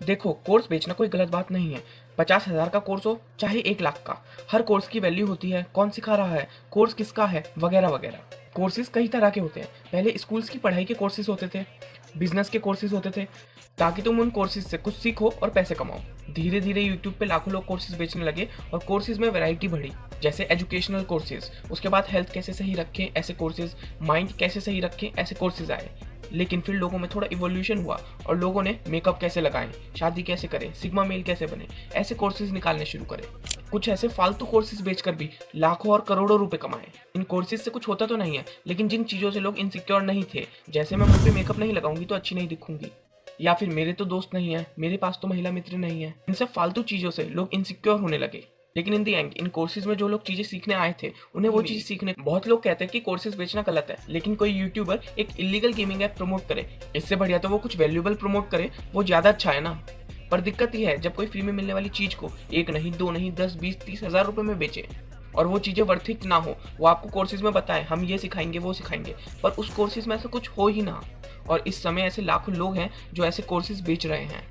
देखो, कोर्स बेचना कोई गलत बात नहीं है। 50,000 का कोर्स हो चाहे 1 लाख का, हर कोर्स की वैल्यू होती है, कौन सिखा रहा है, कोर्स किसका है, वगैरह वगैरह। कोर्सेज कई तरह के होते हैं। पहले स्कूल्स की पढ़ाई के कोर्सेज होते थे, बिजनेस के कोर्सेज होते थे, ताकि तुम उन कोर्सेज से कुछ सीखो और पैसे कमाओ। धीरे धीरे यूट्यूब पे लाखों लोग कोर्सेज बेचने लगे और कोर्सेज में वैरायटी बढ़ी, जैसे एजुकेशनल कोर्सेज। उसके बाद हेल्थ कैसे सही रखें ऐसे कोर्सेज, माइंड कैसे सही रखें ऐसे कोर्सेज आए। लेकिन फिर लोगों में थोड़ा इवोल्यूशन हुआ और लोगों ने मेकअप कैसे लगाएं, शादी कैसे करें, सिग्मा मेल कैसे बने, ऐसे कोर्सेज निकालने शुरू करे। कुछ ऐसे फालतू कोर्सेज बेचकर भी लाखों और करोड़ों रुपए कमाए। इन कोर्सेज से कुछ होता तो नहीं है, लेकिन जिन चीज़ों से लोग इनसिक्योर नहीं थे, जैसे मैं मुंह पे मेकअप नहीं लगाऊंगी तो अच्छी नहीं दिखूंगी, या फिर मेरे तो दोस्त नहीं है, मेरे पास तो महिला मित्र नहीं है, इन सब फालतू चीज़ों से लोग इनसिक्योर होने लगे। लेकिन इन दी एंड इन कोर्सेज में जो लोग चीजें सीखने आए थे, उन्हें वो चीज सीखने। बहुत लोग कहते हैं कि कोर्सेज बेचना गलत है, लेकिन कोई यूट्यूबर एक इलीगल गेमिंग ऐप प्रमोट करे, इससे बढ़िया तो वो कुछ वैल्यूएबल प्रमोट करे, वो ज्यादा अच्छा है ना। पर दिक्कत यह है, जब कोई फ्री में मिलने वाली चीज को 1 नहीं 2 नहीं 10 20 30 हजार रुपए में बेचे और वो चीजें वर्थ इट ना हो, वो आपको कोर्सेज में बताए हम ये सिखाएंगे वो सिखाएंगे, पर उस कोर्सेज में ऐसा कुछ हो ही ना। और इस समय ऐसे लाखों लोग हैं जो ऐसे कोर्सेज बेच रहे हैं।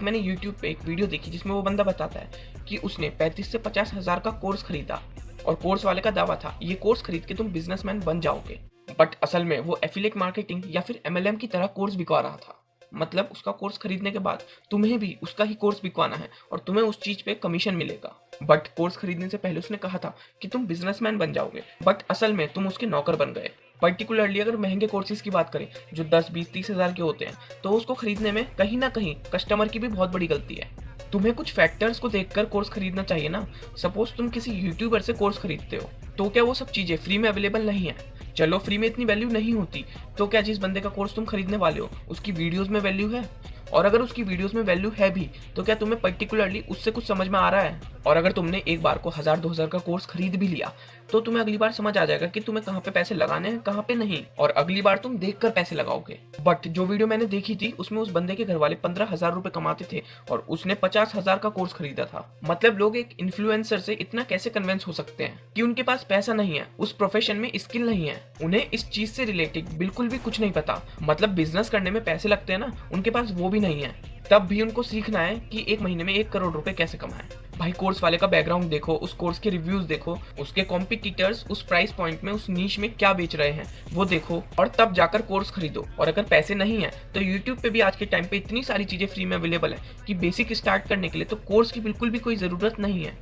मैंने YouTube पे एक वीडियो देखी जिसमें वो बंदा बताता है कि उसने 35 से 50 हजार का कोर्स खरीदा और कोर्स वाले का दावा था ये कोर्स खरीद के तुम बिजनेसमैन बन जाओगे। बट असल में वो एफिलिएट मार्केटिंग या फिर MLM की तरह कोर्स बिकवा रहा था। मतलब उसका कोर्स खरीदने के बाद तुम्हें भी उसका ही कोर्स बिकवाना है और तुम्हें उस चीज पे कमीशन मिलेगा। बट कोर्स खरीदने से पहले उसने कहा था कि तुम बिजनेसमैन बन जाओगे, बट असल में तुम उसके नौकर बन गए। पर्टिकुलरली अगर महंगे कोर्सेज की बात करें जो 10 20 30 हजार के होते हैं, तो उसको खरीदने में कहीं ना कहीं कस्टमर की भी बहुत बड़ी गलती है। तुम्हें कुछ फैक्टर्स को देखकर कोर्स खरीदना चाहिए ना। सपोज तुम किसी यूट्यूबर से कोर्स खरीदते हो, तो क्या वो सब चीजें फ्री में अवेलेबल नहीं है? चलो फ्री में इतनी वैल्यू नहीं होती, तो क्या जिस बंदे का कोर्स तुम खरीदने वाले हो उसकी वीडियोस में वैल्यू है? और अगर उसकी वीडियोस में वैल्यू है भी, तो क्या तुम्हें पर्टिकुलरली उससे कुछ समझ में आ रहा है? और अगर तुमने एक बार को 1000-2000 का कोर्स खरीद भी लिया, तो तुम्हें अगली बार समझ आ जाएगा कि तुम्हें कहाँ पे पैसे लगाने हैं कहाँ पे नहीं, और अगली बार तुम देखकर पैसे लगाओगे। बट जो वीडियो मैंने देखी थी उसमें उस बंदे के घर वाले 15,000 रुपए कमाते थे और उसने 50,000 का कोर्स खरीदा था। मतलब लोग एक इन्फ्लुएंसर से इतना कैसे कन्विंस हो सकते हैं कि उनके पास पैसा नहीं है, उस प्रोफेशन में स्किल नहीं है, उन्हें इस चीज से रिलेटेड बिल्कुल भी कुछ नहीं पता। मतलब बिजनेस करने में पैसे लगते हैं ना, उनके पास वो भी नहीं है, तब भी उनको सीखना है कि 1 महीने में 1 करोड़ रुपए कैसे कमाएं। भाई कोर्स वाले का बैकग्राउंड देखो, उस कोर्स के रिव्यूज देखो, उसके कॉम्पिटिटर्स उस प्राइस पॉइंट में उस नीश में क्या बेच रहे हैं वो देखो, और तब जाकर कोर्स खरीदो। और अगर पैसे नहीं है तो यूट्यूब पे भी आज के टाइम पे इतनी सारी चीजें फ्री में अवेलेबल है कि बेसिक स्टार्ट करने के लिए तो कोर्स की बिल्कुल भी कोई जरूरत नहीं है।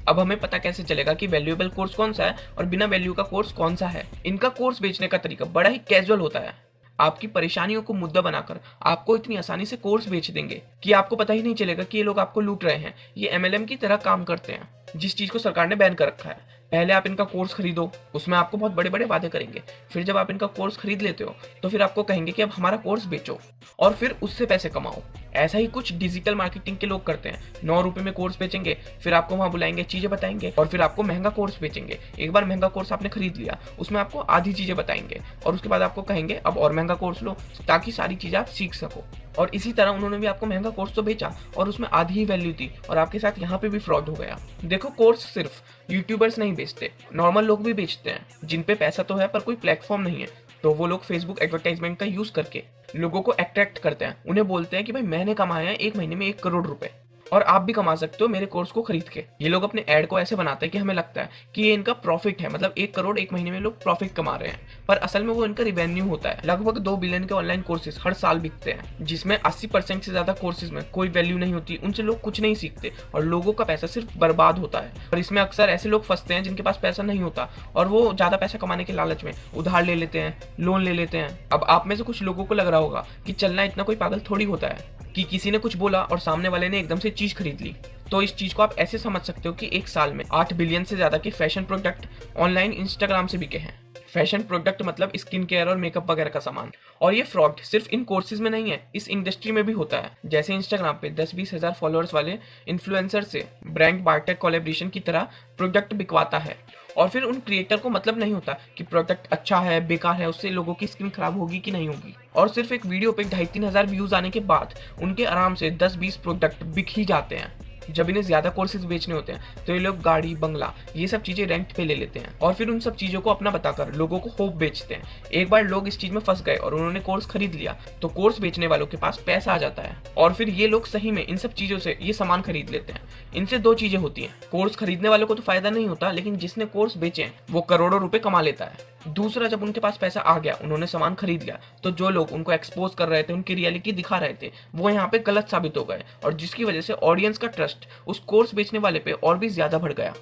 अब हमें पता कैसे चलेगा कि वैल्यूएबल कोर्स कौन सा है और बिना वैल्यू का कोर्स कौन सा है? इनका कोर्स बेचने का तरीका बड़ा ही कैजुअल होता है। आपकी परेशानियों को मुद्दा बनाकर आपको इतनी आसानी से कोर्स बेच देंगे कि आपको पता ही नहीं चलेगा कि ये लोग आपको लूट रहे हैं। ये MLM की तरह काम करते हैं, जिस चीज को सरकार ने बैन कर रखा है। पहले आप इनका कोर्स खरीदो, उसमें आपको बहुत बड़े बड़े वादे करेंगे। फिर जब आप इनका कोर्स खरीद लेते हो तो फिर आपको कहेंगे कि अब हमारा कोर्स बेचो, और फिर उससे पैसे कमाओ। ऐसा ही कुछ डिजिटल मार्केटिंग के लोग करते हैं। 9 रुपए में कोर्स बेचेंगे, फिर आपको वहां बुलाएंगे, चीजें बताएंगे, और फिर आपको महंगा कोर्स बेचेंगे। एक बार महंगा कोर्स आपने खरीद लिया, उसमें आपको आधी चीजें बताएंगे, और उसके बाद आपको कहेंगे अब और महंगा कोर्स लो ताकि सारी चीजें आप सीख सको। और इसी तरह उन्होंने भी आपको महंगा कोर्स तो बेचा और उसमें आधी ही वैल्यू थी, और आपके साथ यहाँ पे भी फ्रॉड हो गया। देखो, कोर्स सिर्फ यूट्यूबर्स नहीं बेचते, नॉर्मल लोग भी बेचते हैं, जिन पे पैसा तो है पर कोई प्लेटफॉर्म नहीं है। तो वो लोग फेसबुक एडवर्टाइजमेंट का यूज करके लोगों को अट्रैक्ट करते हैं। उन्हें बोलते हैं कि भाई मैंने कमाया है 1 महीने में 1 करोड़ रुपए, और आप भी कमा सकते हो मेरे कोर्स को खरीद के। ये लोग अपने ऐड को ऐसे बनाते हैं कि हमें लगता है कि ये इनका प्रॉफिट है, मतलब 1 करोड़ 1 महीने में लोग प्रॉफिट कमा रहे हैं, पर असल में वो इनका रिवेन्यू होता है। लगभग 2 बिलियन के ऑनलाइन कोर्सेज हर साल बिकते हैं, जिसमें 80% से ज्यादा कोर्सेज में कोई वैल्यू नहीं होती, उनसे लोग कुछ नहीं सीखते और लोगों का पैसा सिर्फ बर्बाद होता है। और इसमें अक्सर ऐसे लोग फंसते हैं जिनके पास पैसा नहीं होता, और वो ज्यादा पैसा कमाने के लालच में उधार ले लेते हैं, लोन ले लेते हैं। अब आप में से कुछ लोगों को लग रहा होगा कि चलना इतना कोई पागल थोड़ी होता है कि किसी ने कुछ बोला और सामने वाले ने एकदम से चीज खरीद ली। तो इस चीज को आप ऐसे समझ सकते हो कि 1 साल में 8 बिलियन से ज्यादा के फैशन प्रोडक्ट ऑनलाइन इंस्टाग्राम से बिके हैं। फैशन प्रोडक्ट मतलब स्किन केयर और मेकअप वगैरह का सामान। और ये फ्रॉड सिर्फ इन कोर्सेज में नहीं है, इस इंडस्ट्री में भी होता है। जैसे इंस्टाग्राम पे 10-20 हजार फॉलोअर्स वाले इन्फ्लुएंसर से ब्रांड बार्टेक कोलैबोरेशन की तरह प्रोडक्ट बिकवाता है, और फिर उन क्रिएटर को मतलब नहीं होता कि प्रोडक्ट अच्छा है बेकार है, उससे लोगों की स्किन खराब होगी कि नहीं होगी। और सिर्फ एक वीडियो पे 2,500-3,000 व्यूज आने के बाद उनके आराम से 10-20 प्रोडक्ट बिक ही जाते हैं। जब इन्हें ज्यादा कोर्सेज बेचने होते हैं तो ये लोग गाड़ी, बंगला, ये सब चीजें रेंट पे ले लेते हैं और फिर उन सब चीजों को अपना बताकर लोगों को होप बेचते हैं। एक बार लोग इस चीज में फंस गए और उन्होंने कोर्स खरीद लिया तो कोर्स बेचने वालों के पास पैसा आ जाता है और फिर ये लोग सही में इन सब चीजों से ये सामान खरीद लेते हैं। इनसे दो चीजें होती हैं, कोर्स खरीदने वालों को तो फायदा नहीं होता, लेकिन जिसने कोर्स बेचे वो करोड़ों रुपए कमा लेता है। दूसरा, जब उनके पास पैसा आ गया, उन्होंने सामान खरीद लिया, तो जो लोग उनको एक्सपोज कर रहे थे, उनकी रियलिटी दिखा रहे थे, वो यहाँ पे गलत साबित हो गए और जिसकी वजह से ऑडियंस का ट्रस्ट उस कोर्स बेचने वाले पे और भी ज्यादा बढ़ गया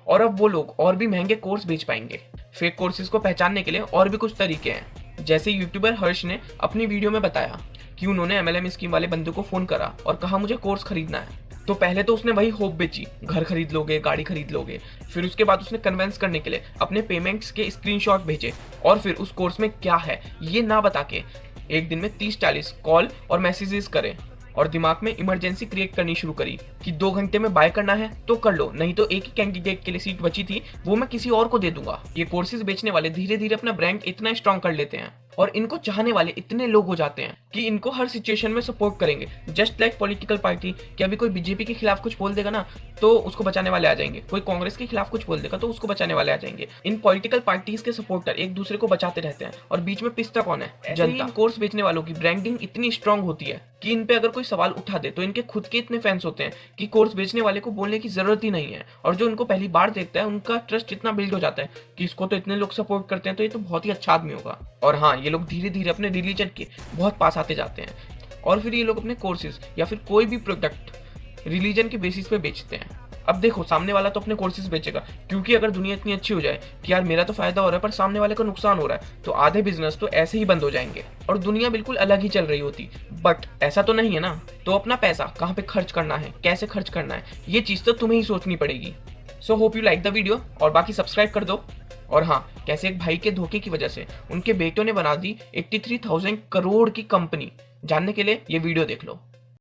और अब वो लोग और भी महंगे कोर्स बेच पाएंगे। फेक कोर्सेज को पहचानने के लिए और भी कुछ तरीके हैं, जैसे यूट्यूबर हर्ष ने अपनी वीडियो में बताया कि उन्होंने MLM स्कीम वाले बंदे को फोन करा और कहा मुझे कोर्स खरीदना है। तो पहले तो उसने वही होप बेची, घर खरीद लोगे, गाड़ी खरीद लोगे। फिर उसके बाद उसने कन्विंस करने के लिए अपने पेमेंट्स के स्क्रीनशॉट भेजे और फिर उस कोर्स में क्या है ये ना बता के एक दिन में 30-40 कॉल और मैसेजेस करे और दिमाग में इमरजेंसी क्रिएट करनी शुरू करी कि 2 घंटे में बाय करना है तो कर लो, नहीं तो एक ही कैंडिडेट के लिए सीट बची थी वो मैं किसी और को दे दूंगा। ये कोर्सेज बेचने वाले धीरे धीरे अपना ब्रांड इतना स्ट्रॉन्ग कर लेते हैं और इनको चाहने वाले इतने लोग हो जाते हैं कि इनको हर सिचुएशन में सपोर्ट करेंगे। जस्ट लाइक पॉलिटिकल पार्टी, कि अभी कोई बीजेपी के खिलाफ कुछ बोल देगा ना तो उसको बचाने वाले आ जाएंगे, कोई कांग्रेस के खिलाफ कुछ बोल देगा तो उसको बचाने वाले आ जाएंगे। इन पॉलिटिकल पार्टीज के सपोर्टर एक दूसरे को बचाते रहते हैं और बीच में पिसता कौन है? जनता। इन कोर्स बेचने वालों की ब्रांडिंग इतनी स्ट्रांग होती है कि इन पे अगर कोई सवाल उठा दे तो इनके खुद के इतने फैंस होते हैं कि कोर्स बेचने वाले को बोलने की जरूरत ही नहीं है और जो उनको पहली बार देखता है उनका ट्रस्ट इतना बिल्ड हो जाता है कि इसको तो इतने लोग सपोर्ट करते हैं तो ये तो बहुत ही अच्छा आदमी होगा। और हाँ, ये लोग धीरे धीरे अपने रिलीजन के बहुत पास आते जाते हैं और फिर ये लोग अपने कोर्सेज या फिर कोई भी प्रोडक्ट रिलीजन के बेसिस पे बेचते हैं। अब देखो, सामने वाला तो अपने कोर्सेज बेचेगा क्योंकि अगर दुनिया इतनी अच्छी हो जाए कि यार मेरा तो फायदा हो रहा है पर सामने वाले को नुकसान हो रहा है तो आधे बिजनेस तो ऐसे ही बंद हो जाएंगे और दुनिया बिल्कुल अलग ही चल रही होती। बट ऐसा तो नहीं है ना, तो अपना पैसा कहाँ पे खर्च करना है, कैसे खर्च करना है, ये चीज तो तुम्हें ही सोचनी पड़ेगी। So hope you like the video और बाकी सब्सक्राइब कर दो। और हाँ, कैसे एक भाई के धोखे की वजह से उनके बेटों ने बना दी 83,000 करोड़ की कंपनी, जानने के लिए ये वीडियो देख लो।